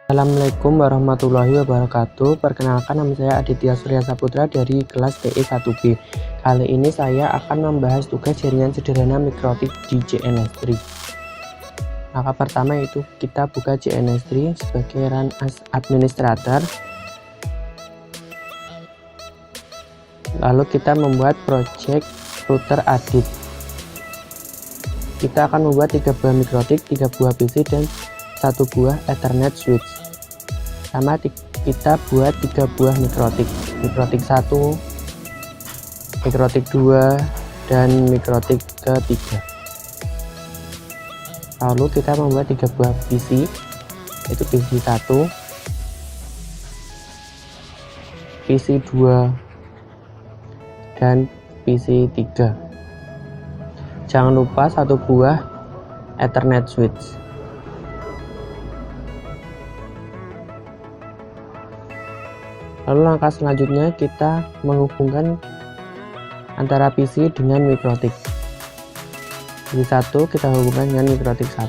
Assalamualaikum warahmatullahi wabarakatuh. Perkenalkan, nama saya Aditya Surya Saputra dari kelas TI 1B. Kali ini saya akan membahas tugas jaringan sederhana mikrotik di JNS3. Maka pertama yaitu kita buka JNS3 sebagai run as administrator. Lalu kita membuat project router adit. Kita akan membuat 3 buah mikrotik, 3 buah PC, dan 1 buah Ethernet switch. Sama kita buat 3 buah mikrotik 1, mikrotik 2, dan mikrotik ketiga. Lalu kita membuat 3 buah PC, yaitu PC 1, PC 2, dan PC 3. Jangan lupa 1 buah Ethernet switch. Lalu langkah selanjutnya kita menghubungkan antara PC dengan mikrotik. PC 1 kita hubungkan dengan mikrotik 1.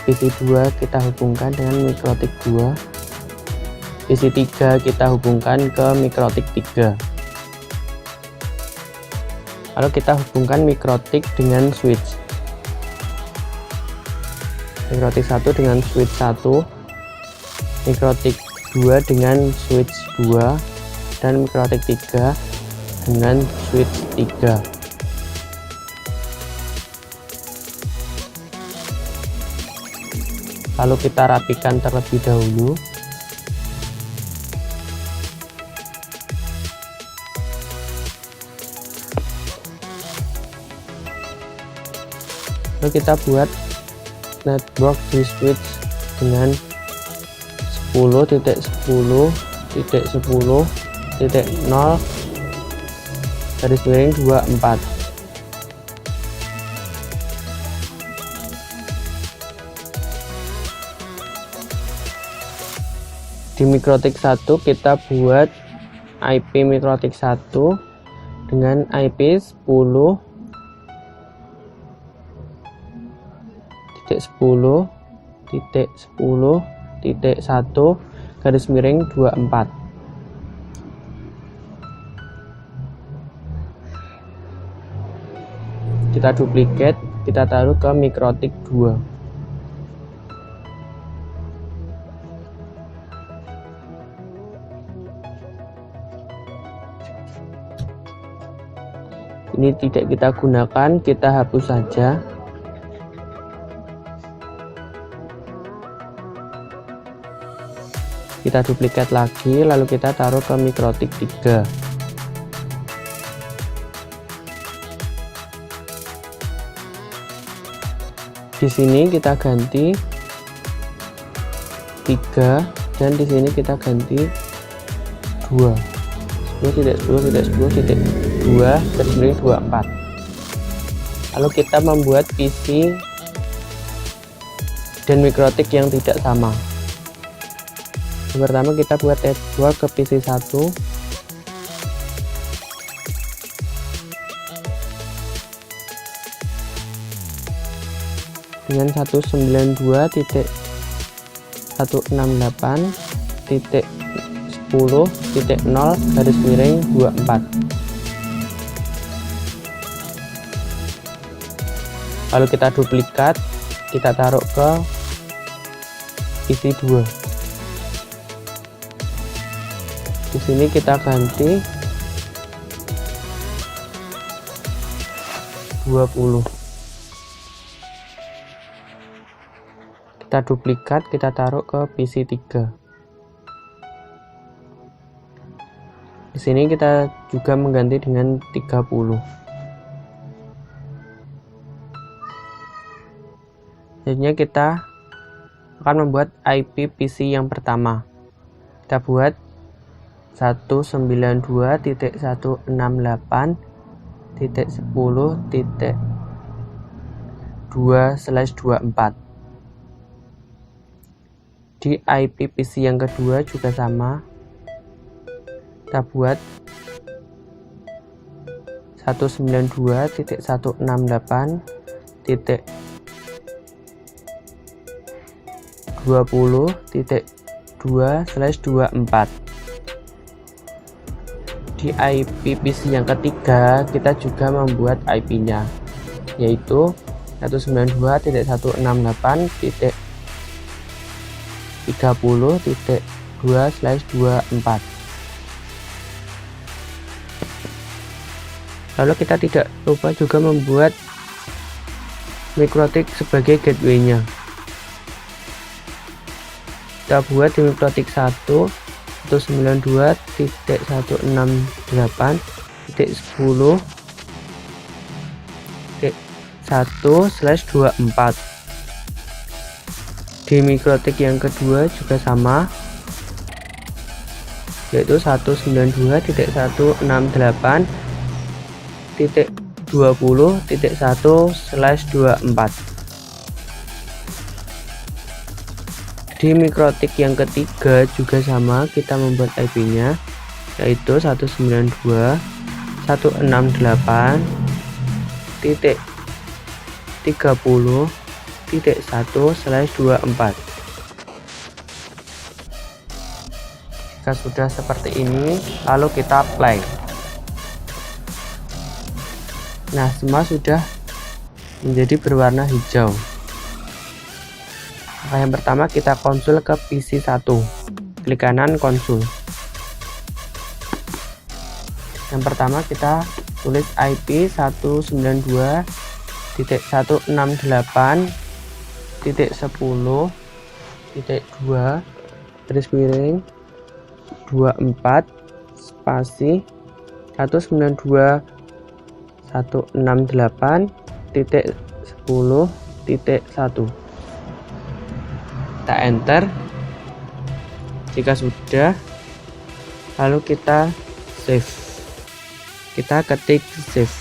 PC 2 kita hubungkan dengan mikrotik 2. PC 3 kita hubungkan ke mikrotik 3. Lalu kita hubungkan mikrotik dengan switch. Mikrotik 1 dengan switch 1. Mikrotik 2 dengan switch 2, dan mikrotik 3 dengan switch 3. Lalu kita rapikan terlebih dahulu. Lalu kita buat network di switch dengan 10.10.10.0 garis miring 24. Di mikrotik 1 kita buat IP mikrotik 1 dengan IP 10.10.10.1 garis miring 24. Kita duplikat, kita taruh ke mikrotik 2. Ini tidak kita gunakan, kita hapus saja. Kita duplikat lagi, lalu kita taruh ke mikrotik 3. Di sini kita ganti 3, dan di sini kita ganti 2. 10.10.10.2 garis miring 24. Lalu kita membuat PC dan mikrotik yang tidak sama. Pertama kita buat network ke PC 1. Dengan 192.168.10.0 garis miring 24. Lalu kita duplikat, kita taruh ke PC 2. Di sini kita ganti 20. Kita duplikat, kita taruh ke PC 3. Di sini kita juga mengganti dengan 30. Selanjutnya kita akan membuat IP PC yang pertama. Kita buat 192.168.10.2/24. Di IP PC yang kedua juga sama. Kita buat 192.168.0 20.2/24. Di IP PC yang ketiga kita juga membuat IP-nya, yaitu 192.168.30.2/24. Lalu kita tidak lupa juga membuat MikroTik sebagai gateway-nya. Kita buat di MikroTik 192.168.10.1/24. Di MikroTik yang kedua juga sama, yaitu 192.168.20.1/24. Di MikroTik yang ketiga juga sama, kita membuat IP-nya, yaitu 192.168.30.1/24. Jika sudah seperti ini, lalu kita play. Nah, semua sudah menjadi berwarna hijau. Yang pertama kita konsul ke PC 1, klik kanan konsul. Yang pertama kita tulis IP 192.168.2/24 spasi 192.168.10.1. Kita enter. Jika sudah, lalu kita save. Kita ketik save,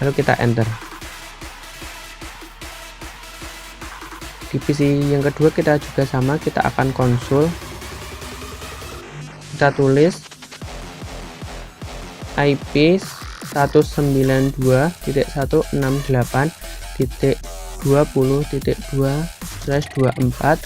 lalu kita enter. Di PC yang kedua kita juga sama, kita akan konsul. Kita tulis IP 192.168.20.2/24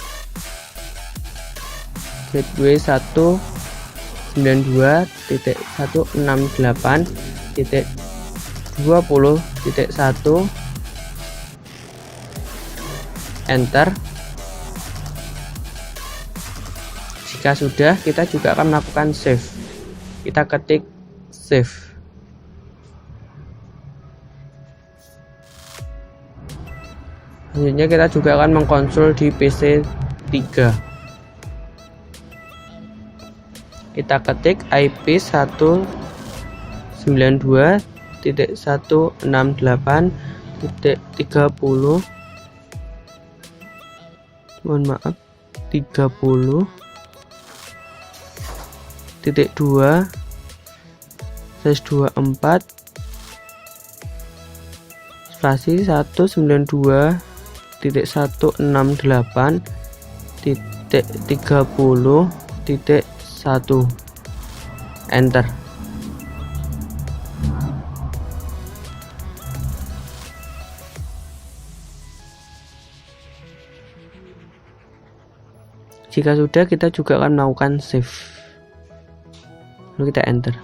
gateway 192.168.20.1 enter. Jika sudah, kita juga akan melakukan save. Kita ketik save. Selanjutnya kita juga akan mengkonsul di PC 3. Kita ketik IP 192.168.30 30.2/24 spasi 192.168.30.1 enter. Jika sudah, kita juga akan melakukan save, lalu kita enter.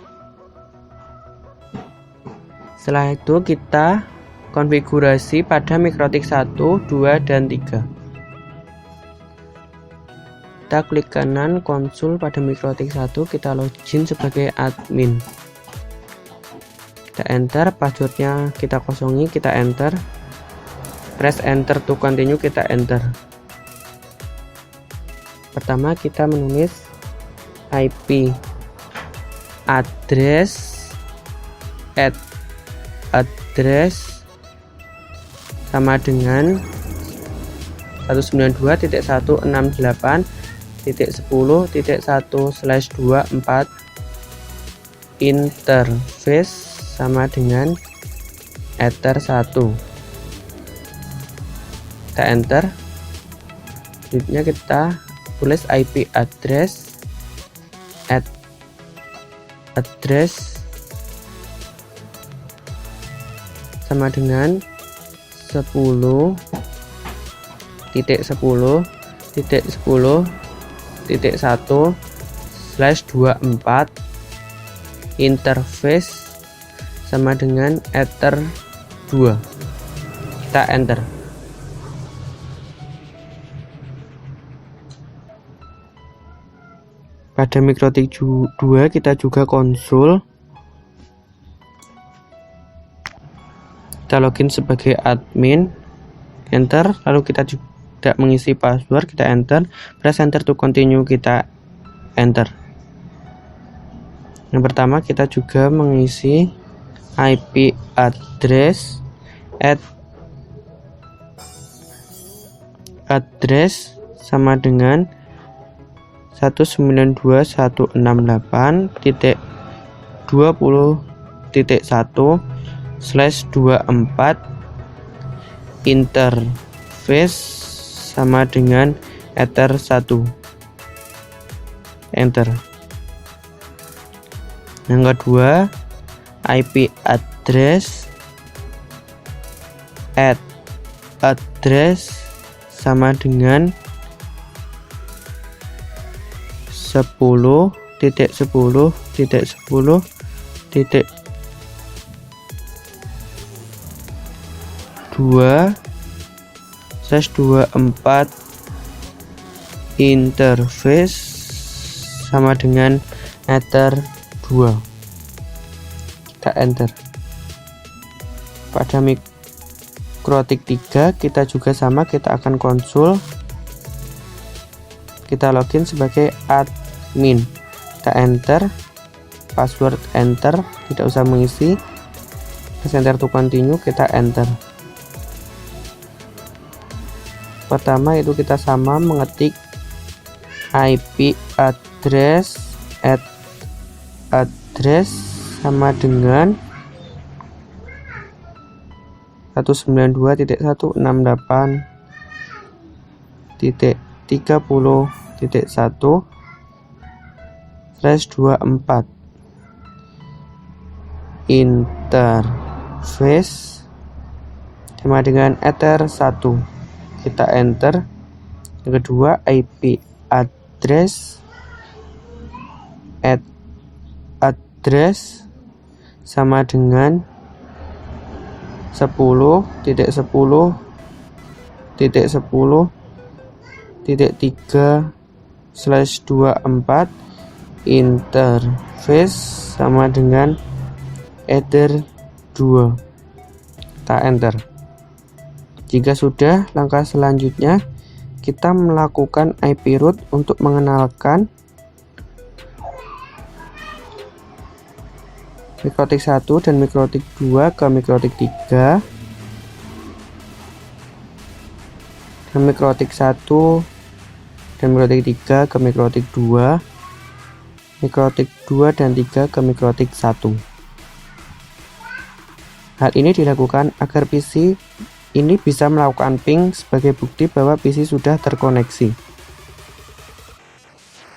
Setelah itu kita konfigurasi pada MikroTik 1, 2, dan 3. Kita klik kanan konsul pada MikroTik 1, kita login sebagai admin. Kita enter, passwordnya kita kosongi, kita enter. Press enter to continue, kita enter. Pertama kita menulis IP address sama dengan 192.168.10.1/24 interface sama dengan ether 1. Kita enter. Selanjutnya kita tulis IP address sama dengan 10.1 titik 10.10.1/24 interface sama dengan ether 2. Kita enter. Pada MikroTik 2 kita juga konsul. Kita login sebagai admin, enter. Lalu kita tidak mengisi password, kita enter. Press enter to continue, kita enter. Yang pertama kita juga mengisi IP address sama dengan 192.168.20.1/24 interface sama dengan ether 1. Enter. Yang kedua, IP address sama dengan 10.10.10.2/24 interface sama dengan ether 2. Kita enter. Pada MikroTik 3 kita juga sama, kita akan konsul. Kita login sebagai admin, kita enter, password enter, tidak usah mengisi. Press enter to continue, kita enter. Pertama itu kita sama mengetik IP address sama dengan 192.168.30.1/24 interface sama dengan ether 1. Kita enter. Yang kedua, IP address sama dengan 10.10.10.3/24 interface sama dengan ether 2. Kita enter. Jika sudah, langkah selanjutnya kita melakukan IP root untuk mengenalkan MikroTik 1 dan MikroTik 2 ke MikroTik 3. Dan MikroTik 1 dan MikroTik 3 ke MikroTik 2. MikroTik 2 dan 3 ke MikroTik 1. Hal ini dilakukan agar PC ini bisa melakukan ping sebagai bukti bahwa PC sudah terkoneksi.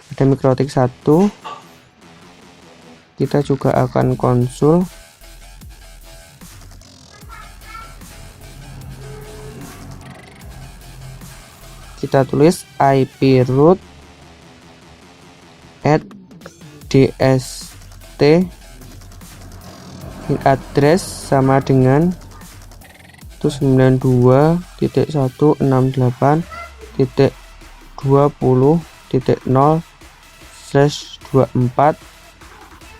Pada MikroTik 1 kita juga akan konsul. Kita tulis IP root @dst address sama dengan 192.168.20.0/24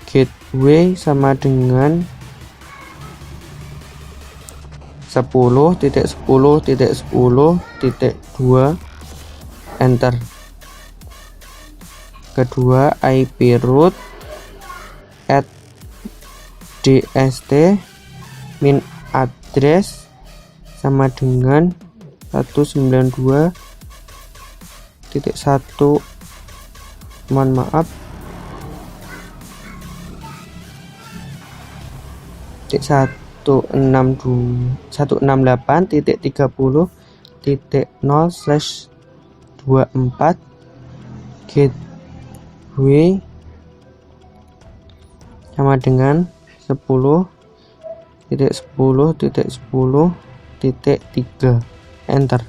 gateway sama dengan 10.10.10.2 enter. Kedua, IP root @dst min address sama dengan 192.1 168.30.0/24 gateway sama dengan 10.10.10.3 enter.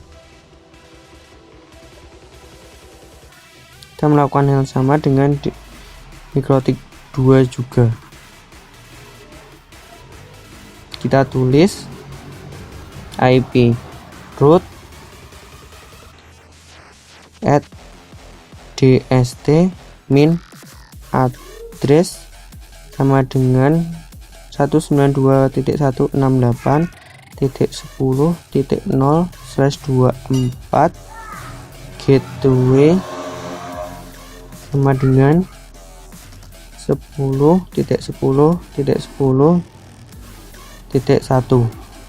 Kita melakukan hal sama dengan di mikrotik 2 juga. Kita tulis IP root at dst min address sama dengan 192.168.10.0/24 gateway sama dengan 10.10.10.1,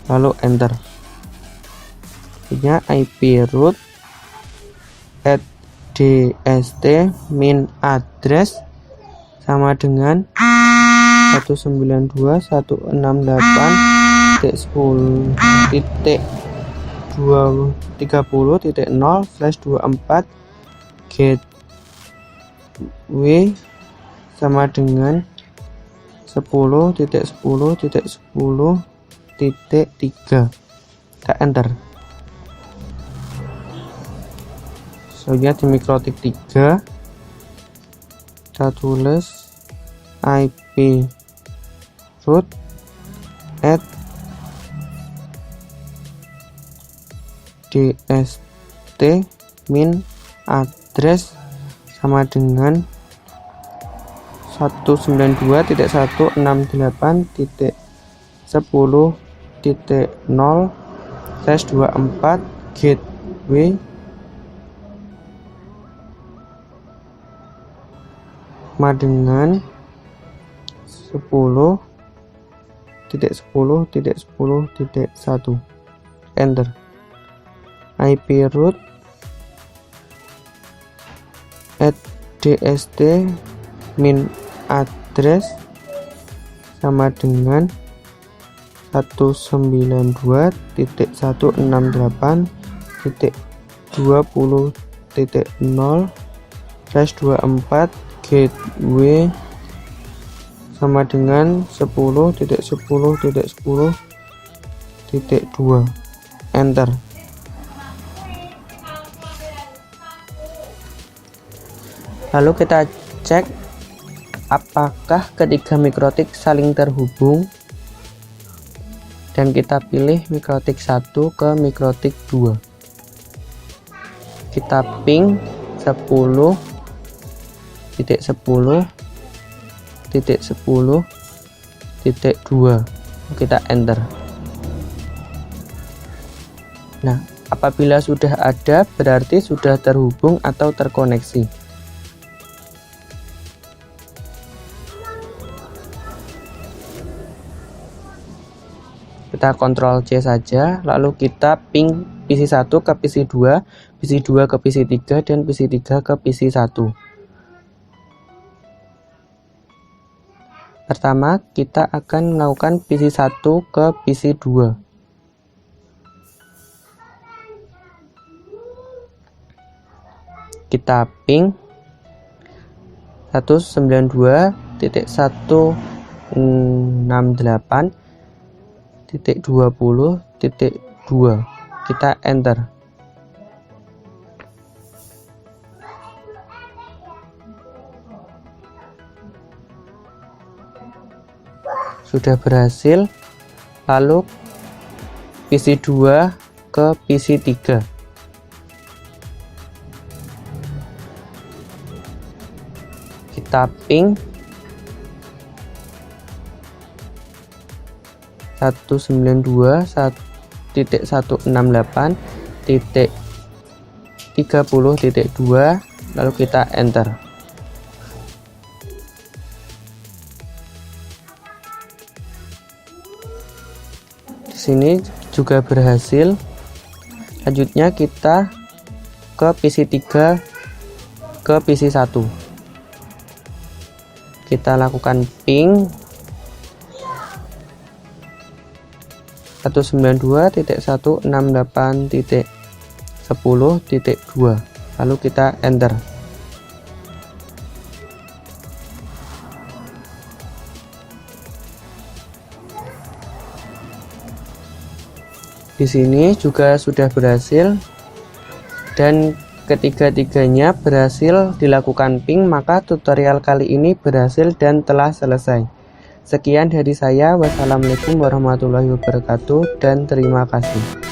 lalu enter. Selanjutnya IP root at dst min address sama dengan 192.168.10.30.0/24 gateway sama dengan 10.10.10.3. Kita enter. Selanjutnya di mikrotik 3 kita tulis IP root at dst min address sama dengan 192.168.10.0/24 gateway sama dengan 10.10.10.1. Enter. IP root at dst min address sama dengan 192.168.20.0/24 gateway sama dengan 10.10.10.2. Enter. Lalu kita cek apakah ketiga mikrotik saling terhubung, dan kita pilih mikrotik 1 ke mikrotik 2. Kita ping 10.10.10.2. Kita enter. Nah, apabila sudah ada berarti sudah terhubung atau terkoneksi. Kita Ctrl C saja, lalu kita ping PC1 ke PC2, PC2 ke PC3, dan PC3 ke PC1. Pertama, kita akan melakukan PC1 ke PC2. Kita ping 192.168.20.2. Kita enter. Sudah berhasil. Lalu PC2 ke PC3. Kita ping 192.168.30.2, lalu kita enter. Di sini juga berhasil. Selanjutnya kita ke PC3 ke PC1. Kita lakukan ping 192.168.10.2, lalu kita enter. Di sini juga sudah berhasil, dan ketiga-tiganya berhasil dilakukan ping, maka tutorial kali ini berhasil dan telah selesai. Sekian dari saya. Wassalamualaikum warahmatullahi wabarakatuh dan terima kasih.